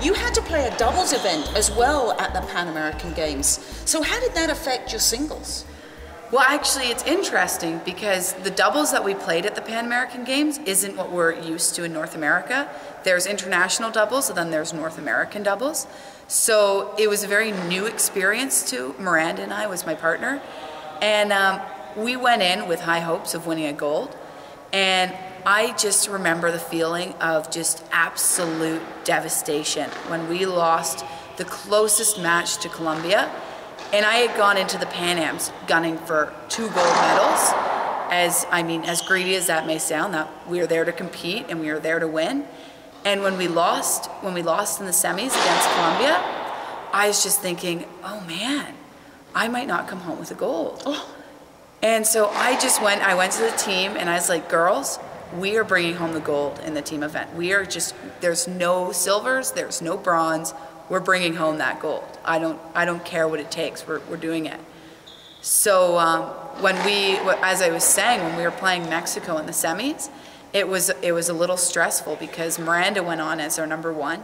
you had to play a doubles event as well at the Pan American Games. So how did that affect your singles? Well, actually, it's interesting because the doubles that we played at the Pan American Games isn't what we're used to in North America. There's international doubles, and then there's North American doubles. So it was a very new experience to Miranda and I, was my partner. And we went in with high hopes of winning a gold. And I just remember the feeling of just absolute devastation when we lost the closest match to Colombia. And I had gone into the Pan Ams gunning for 2 gold medals. As greedy as that may sound, that we were there to compete and we were there to win. And when we lost in the semis against Colombia, I was just thinking, oh man, I might not come home with a gold. Oh. And so I went to the team and I was like, girls, we are bringing home the gold in the team event. There's no silvers, there's no bronze. We're bringing home that gold. I don't care what it takes. We're doing it. So as I was saying, when we were playing Mexico in the semis, it was a little stressful because Miranda went on as our number 1,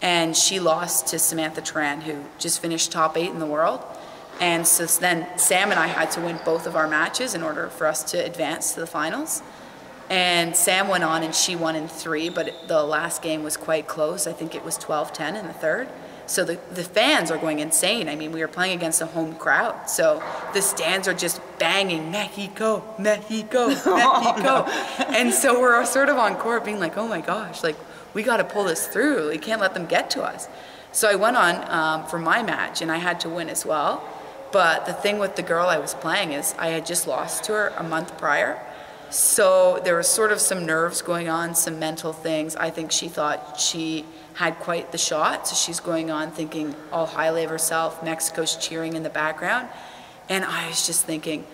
and she lost to Samantha Tran, who just finished top 8 in the world. And so then Sam and I had to win both of our matches in order for us to advance to the finals. And Sam went on and she won in 3, but the last game was quite close. I think it was 12-10 in the third. So the fans are going insane. I mean, we were playing against a home crowd. So the stands are just banging, Mexico, Mexico, Mexico. Oh, no. And so we're sort of on court being like, oh my gosh, like we got to pull this through. We can't let them get to us. So I went on for my match and I had to win as well. But the thing with the girl I was playing is I had just lost to her a month prior. So there was sort of some nerves going on, some mental things. I think she thought she had quite the shot, so she's going on thinking all highly of herself. Mexico's cheering in the background. And I was just thinking,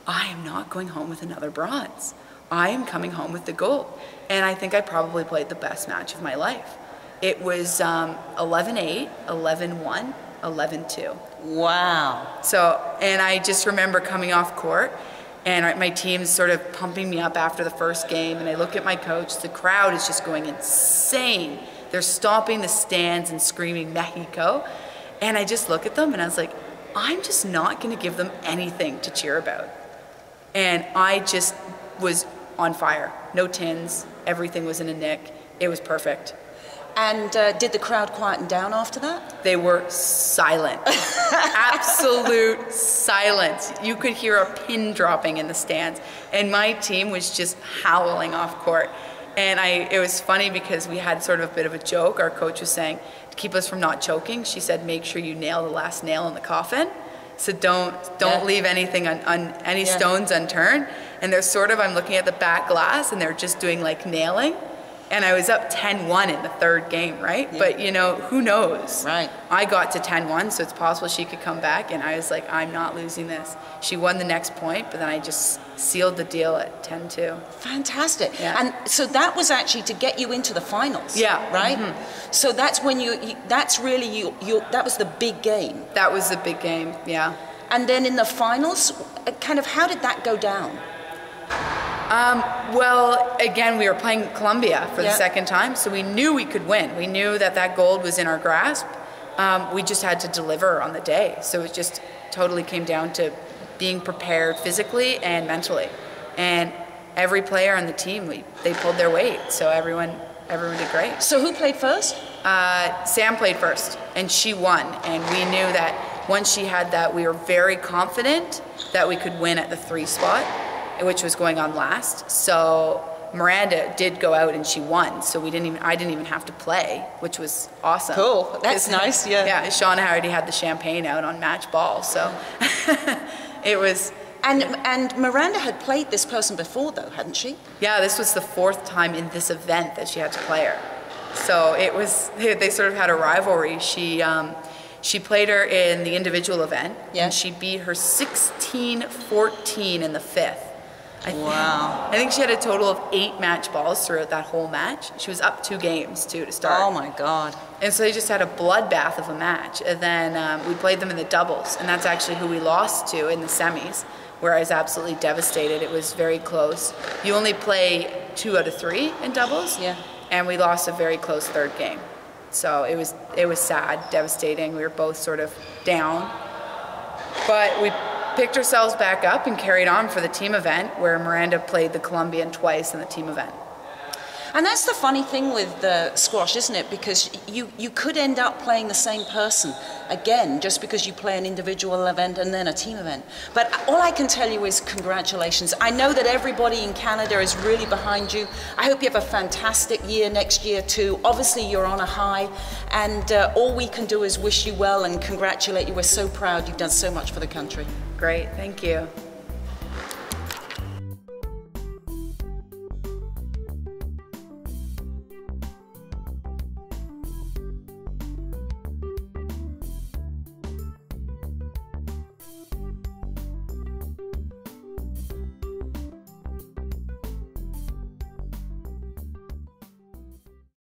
I am not going home with another bronze. I am coming home with the gold. And I think I probably played the best match of my life. It was 11-8, 11-1, 11-2. Wow. So, and I just remember coming off court and my team's sort of pumping me up after the first game, and I look at my coach, the crowd is just going insane. They're stomping the stands and screaming Mexico. And I just look at them and I was like, I'm just not gonna give them anything to cheer about. And I just was on fire. No tins, everything was in a nick. It was perfect. And did the crowd quieten down after that? They were silent. Absolute silence. You could hear a pin dropping in the stands. And my team was just howling off court. And it was funny because we had sort of a bit of a joke. Our coach was saying, to keep us from not choking, she said, make sure you nail the last nail in the coffin. So don't leave anything any stones unturned. And there's sort of, I'm looking at the back glass and they're just doing like nailing. And I was up 10-1 in the third game, right? Yeah. But, you know, who knows? Right. I got to 10-1, so it's possible she could come back. And I was like, I'm not losing this. She won the next point, but then I just sealed the deal at 10-2. Fantastic. Yeah. And so that was actually to get you into the finals. Yeah. Right? Mm-hmm. So that's when that's really that was the big game. That was the big game, yeah. And then in the finals, kind of how did that go down? Well, again, we were playing Colombia for the second time, so we knew we could win. We knew that gold was in our grasp. We just had to deliver on the day. So it just totally came down to being prepared physically and mentally. And every player on the team, they pulled their weight. So everyone did great. So who played first? Sam played first, and she won. And we knew that once she had that, we were very confident that we could win at the 3 spot, which was going on last. So Miranda did go out and she won. So I didn't even have to play, which was awesome. Cool, that's nice, yeah. Yeah, Shauna already had the champagne out on match ball, so it was. And Miranda had played this person before though, hadn't she? Yeah, this was the 4th time in this event that she had to play her. So it was, they sort of had a rivalry. She played her in the individual event, and she beat her 16-14 in the 5th. Wow. I think she had a total of 8 match balls throughout that whole match. She was up 2 games, too, to start. Oh, my God. And so they just had a bloodbath of a match. And then we played them in the doubles, and that's actually who we lost to in the semis, where I was absolutely devastated. It was very close. You only play 2 out of 3 in doubles, and we lost a very close 3rd game. So it was sad, devastating. We were both sort of down. But we picked ourselves back up and carried on for the team event, where Miranda played the Colombian twice in the team event. And that's the funny thing with squash, isn't it? Because you could end up playing the same person again, just because you play an individual event and then a team event. But all I can tell you is congratulations. I know that everybody in Canada is really behind you. I hope you have a fantastic year next year too. Obviously you're on a high, and all we can do is wish you well and congratulate you. We're so proud. You've done so much for the country. Great, thank you.